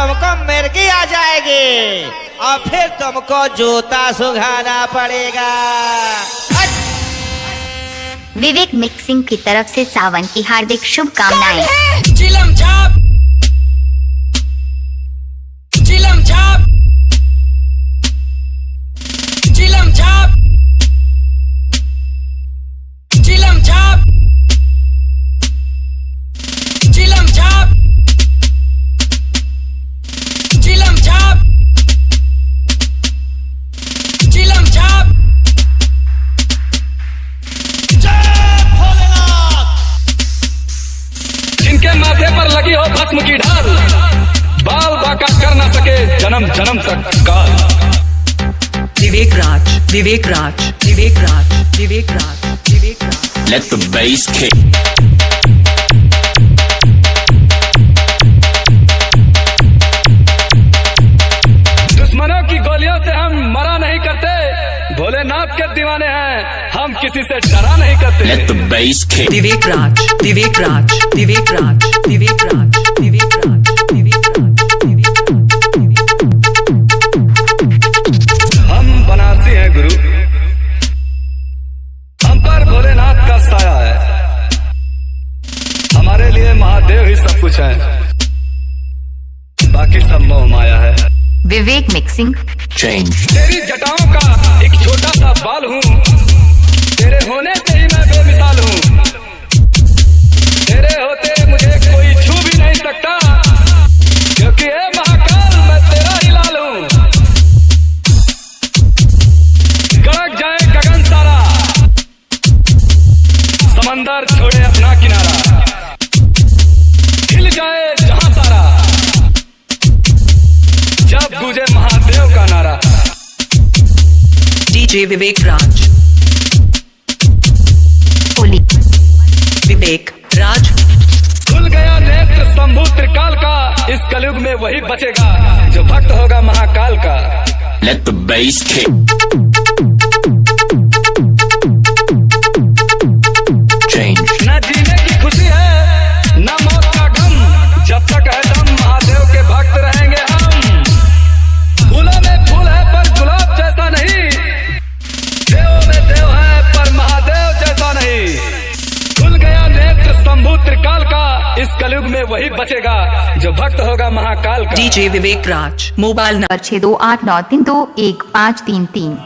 तुमको मिर्गी आ जाएगी और फिर तुमको जूता सुखाना पड़ेगा। विवेक मिक्सिंग की तरफ से सावन की हार्दिक शुभकामनाएं। चिलम छाप, चिलम छाप, चिलम छाप, चिलम छाप, चिलम छाप, चिलम छाप, चिलम छाप। जिनके माथे पर लगी हो भस्म की ढाल, बाल बाका कर न सके जन्म जन्म तक काल। विवेक राज, विवेक राज, विवेक राज, विवेक राज, विवेक राज। Let the bass kick. दुश्मनों की गोलियों से हम मरा नहीं करते, भोलेनाथ के दीवाने हैं, हम किसी से डरा नहीं करते। Let the bass kick. विवेक राज, विवेक राज, विवेक राज, विवेक राज, विवेक राज, विवेक राज, विवेक राज। हम बनारसी हैं गुरु, हम पर भोलेनाथ का साया है, हमारे लिए महादेव ही सब कुछ है, बाकी सब मोह माया है। विवेक मिक्सिंग। Change. तेरी जटाओं का एक छोटा सा बाल हूँ, तेरे होने से ही मैं बेमिसाल हूँ, तेरे होते मुझे कोई छू भी नहीं सकता, क्योंकि ए महाकाल मैं तेरा ही लाल हूँ। गड़क जाए गगन सारा, समंदर छोड़े अपना किनारा, हिल जाए जहां सारा, जब गूंजे महादेव का नारा। डीजे विवेक राज, होली। विवेक राज। खुल गया नेत्र शंभु त्रिकाल का, इस कलयुग में वही बचेगा जो भक्त होगा महाकाल का। Let the bass kick. Change. न जीने की खुशी है न मौत का गम, जब तक है दम महादेव के भक्त रहेंगे हम। फूलों में फूल है पर गुलाब जैसा नहीं, देव में देव है पर महादेव जैसा नहीं। खुल गया नेत्र शंभु त्रिकाल का, इस कलयुग में वही बचेगा जो भक्त होगा महाकाल का। DJ Vivek Raj. Mobile number 6289321533।